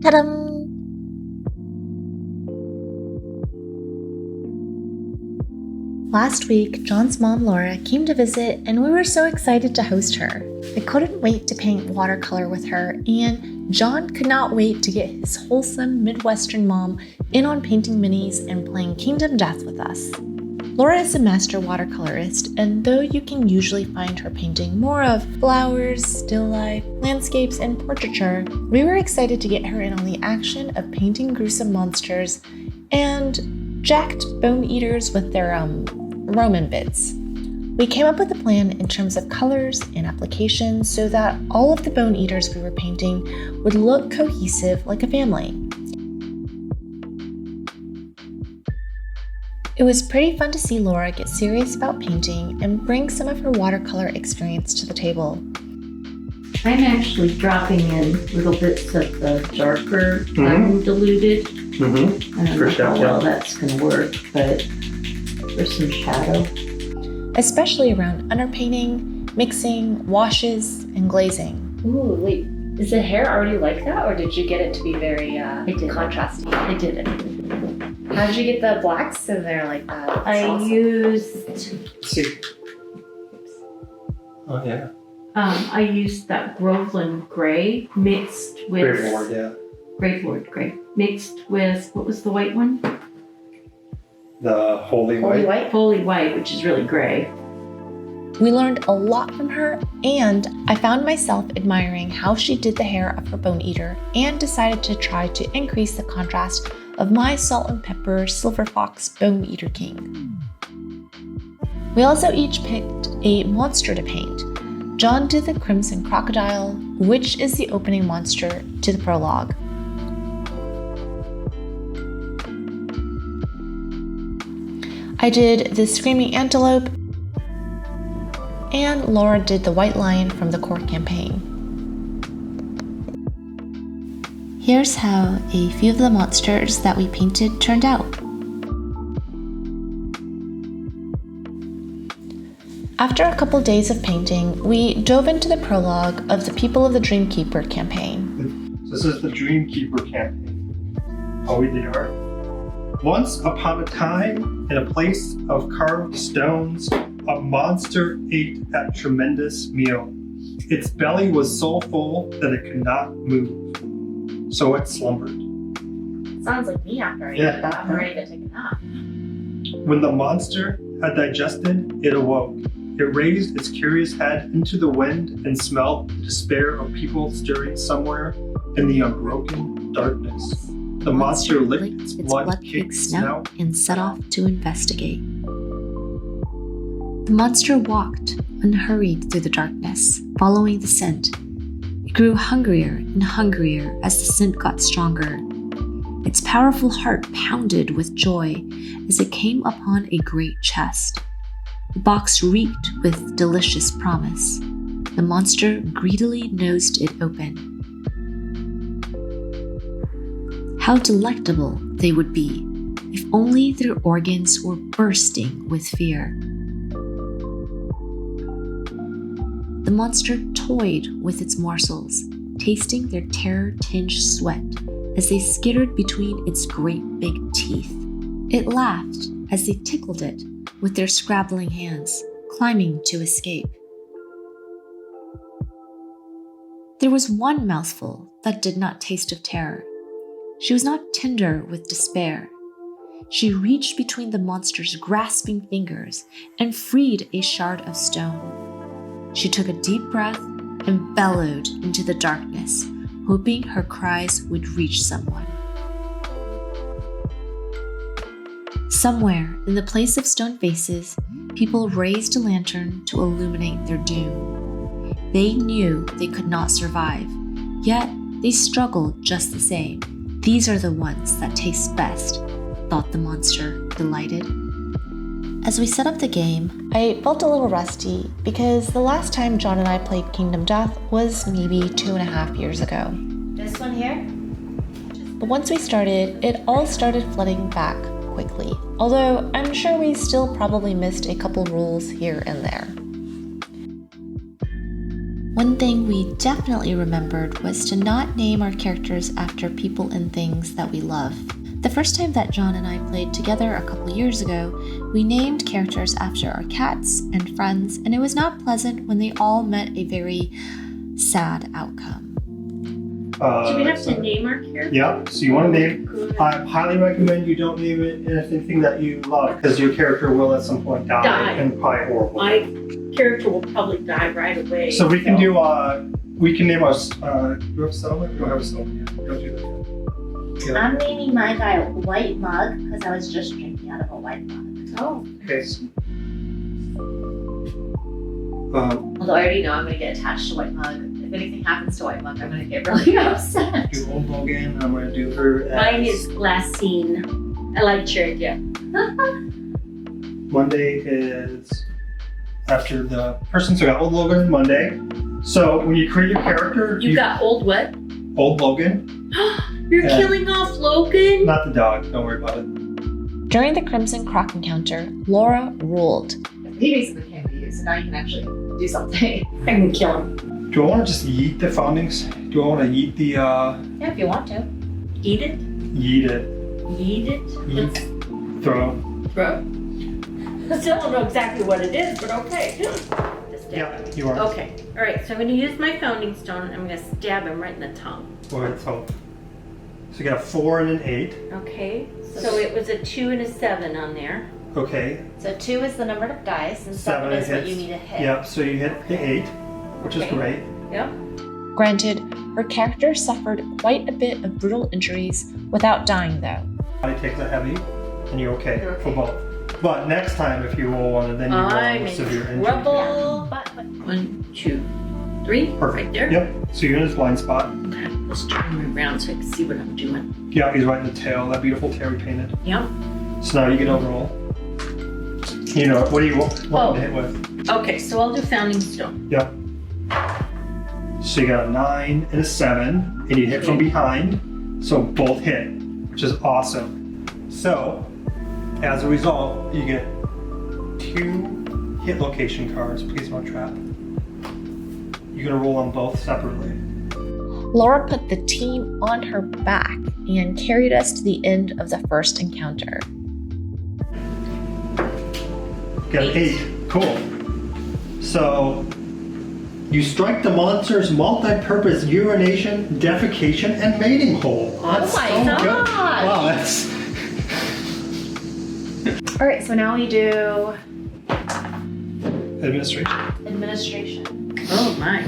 Ta-da! Last week, John's mom, Laura, came to visit, and we were so excited to host her. I couldn't wait to paint watercolor with her, and John could not wait to get his wholesome Midwestern mom in on painting minis and playing Kingdom Death with us. Laura is a master watercolorist, and though you can usually find her painting more of flowers, still life, landscapes, and portraiture, we were excited to get her in on the action of painting gruesome monsters and jacked bone eaters with their Roman bits. We came up with a plan in terms of colors and applications so that all of the bone eaters we were painting would look cohesive like a family. It was pretty fun to see Laura get serious about painting and bring some of her watercolor experience to the table. I'm actually dropping in little bits of the darker diluted. I don't know how well that's going to work, but for some shadow. Especially around underpainting, mixing, washes, and glazing. Ooh, wait. Is the hair already like that, or did you get it to be very contrasty? I did it. How did you get the blacks so they're like that? That's awesome. Oh yeah. I used that Groveland gray mixed with Gravelord gray mixed with, what was the white one? The Holy White. Holy White, which is really gray. We learned a lot from her, and I found myself admiring how she did the hair of her bone eater and decided to try to increase the contrast of my salt and pepper silver fox bone eater king. We also each picked a monster to paint. John did the crimson crocodile, which is the opening monster to the prologue. I did the screaming antelope, and Laura did the white lion from the core campaign. Here's how a few of the monsters that we painted turned out. After a couple days of painting, we dove into the prologue of the People of the Dreamkeeper campaign. This is the Dreamkeeper campaign. How we did art. Once upon a time, in a place of carved stones, a monster ate that tremendous meal. Its belly was so full that it could not move, so it slumbered. Sounds like me after I eat that. I'm ready to take a nap. When the monster had digested, it awoke. It raised its curious head into the wind and smelled the despair of people stirring somewhere in the unbroken darkness. The monster licked its blood-caked snout and set off to investigate. The monster walked unhurried through the darkness, following the scent. It grew hungrier and hungrier as the scent got stronger. Its powerful heart pounded with joy as it came upon a great chest. The box reeked with delicious promise. The monster greedily nosed it open. How delectable they would be if only their organs were bursting with fear. The monster toyed with its morsels, tasting their terror-tinged sweat as they skittered between its great big teeth. It laughed as they tickled it with their scrabbling hands, climbing to escape. There was one mouthful that did not taste of terror. She was not tender with despair. She reached between the monster's grasping fingers and freed a shard of stone. She took a deep breath and bellowed into the darkness, hoping her cries would reach someone. Somewhere in the place of stone faces, people raised a lantern to illuminate their doom. They knew they could not survive, yet they struggled just the same. These are the ones that taste best, thought the monster, delighted. As we set up the game, I felt a little rusty because the last time John and I played Kingdom Death was maybe 2.5 years ago. This one here? But once we started, it all started flooding back quickly, although I'm sure we still probably missed a couple rules here and there. One thing we definitely remembered was to not name our characters after people and things that we love. The first time that John and I played together a couple years ago, we named characters after our cats and friends, and it was not pleasant when they all met a very sad outcome. Do we have to name our character? Yeah, so you want to name, I highly recommend you don't name it anything that you love, because your character will at some point die. And probably horrible. My character will probably die right away. So we can do, we can name us, do you have a settlement? We don't have a settlement yet. We don't do that yet. Yeah. I'm naming my guy White Mug because I was just drinking out of a white mug. Oh. Okay. So, Although I already know I'm going to get attached to White Mug. If anything happens to White Mug, I'm going to get really upset. do Old Logan, I'm going to do her as... Mine is Glassine. I like your idea. Monday is after the person, so we got Old Logan and Monday. So when you create your character, You got old what? Old Logan. You're Yeah. killing off Logan? Not the dog, don't worry about it. During the Crimson Croc encounter, Laura ruled. He basically can't be used, so now you can actually do something. I can kill him. Do I want to just yeet the foundings? Do I want to yeet the, Yeah, if you want to. Eat it? yeet it, Eat it? yeet, throw? Bro. I still don't know exactly what it is, but okay. Just stab Yeah, him. you are. Okay. Alright, so I'm gonna use my founding stone and I'm gonna stab him right in the tongue. Or so. So you got a 4 and an 8. Okay. So it was a 2 and a 7 on there. Okay. So 2 is the number of dice, and 7 7 is what hits. you need to hit. Yep, so you hit the 8, which is Okay. great. Yep. Granted, her character suffered quite a bit of brutal injuries without dying though. Body takes a heavy, and you're okay, You're okay. for both. But next time, if you roll one, then you roll I'm with in severe injury. trouble. But 1, 2, 3. Perfect. Right there. Yep. So you're in his blind spot. Okay. Let's turn him around so I can see what I'm doing. Yeah, he's right in the tail. That beautiful tail we painted. Yep. So now you get overall. You know, what do you want Oh. to hit with? Okay, so I'll do founding stone. Yep. So you got a 9 and a 7, and you hit from behind. So both hit, which is awesome. So, as a result, you get 2 hit location cards. Please don't trap. You're gonna roll on both separately. Laura put the team on her back and carried us to the end of the first encounter. Got an 8. Cool. So, you strike the monster's multi-purpose urination, defecation, and mating hole. That's my so good. gosh. Wow, that's... All right, so now we do Administration. administration. Oh my.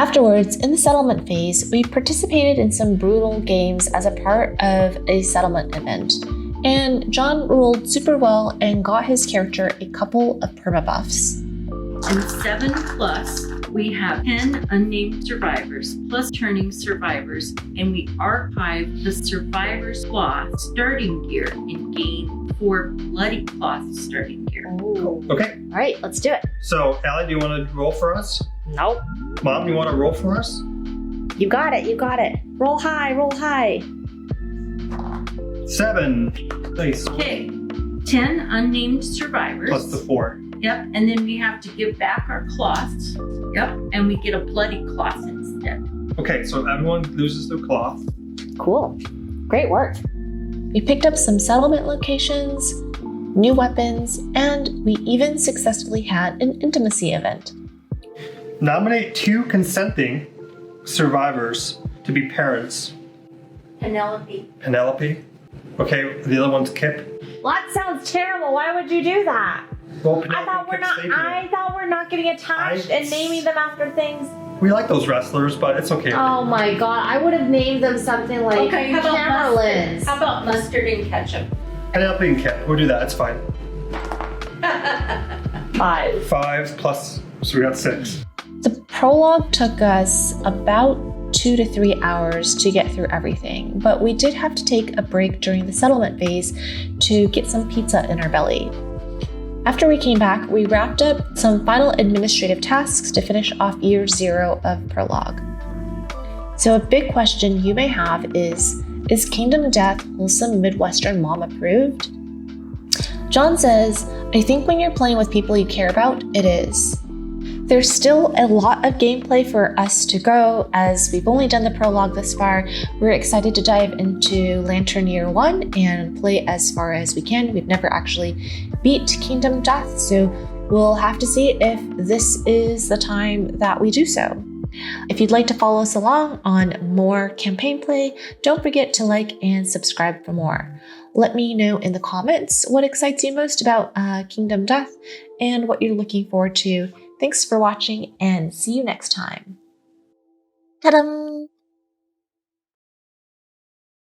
Afterwards, in the settlement phase, we participated in some brutal games as a part of a settlement event. And John ruled super well and got his character a couple of permabuffs. And 7 plus, we have 10 unnamed survivors plus turning survivors, and we archive the survivor's cloth starting gear and gain 4 bloody cloth starting gear. Ooh. Okay, All right, let's do it. so Allie, do you want to roll for us? Nope. Mom, you want to roll for us? You got it. You got it. Roll high. Roll high. 7. Nice. Okay, 10 unnamed survivors. Plus the 4. Yep, and then we have to give back our cloths. Yep, and we get a bloody cloth instead. Okay, so everyone loses their cloth. Cool. Great work. We picked up some settlement locations, new weapons, and we even successfully had an intimacy event. Nominate 2 consenting survivors to be parents. Penelope. Penelope. Okay, the other one's Kip. Well, that sounds terrible. Why would you do that? Well, I Penelope thought we're Kip's not. saving I it. thought we're not getting attached and naming them after things. We like those wrestlers, but it's okay. Oh my god! I would have named them something like Okay, how about Camerlins. mustard? How about mustard and ketchup? Penelope and Kip, we'll do that, it's fine. 5. 5 plus, so we got 6. The prologue took us about 2 to 3 hours to get through everything, but we did have to take a break during the settlement phase to get some pizza in our belly. After we came back, we wrapped up some final administrative tasks to finish off year 0 of Prologue. So a big question you may have is Kingdom Death Wholesome Midwestern Mom approved? John says, I think when you're playing with people you care about, it is. There's still a lot of gameplay for us to go, as we've only done the prologue this far. We're excited to dive into Lantern Year 1 and play as far as we can. We've never actually beat Kingdom Death, so we'll have to see if this is the time that we do so. If you'd like to follow us along on more campaign play, don't forget to like and subscribe for more. Let me know in the comments what excites you most about Kingdom Death and what you're looking forward to. Thanks for watching and see you next time. Ta-da!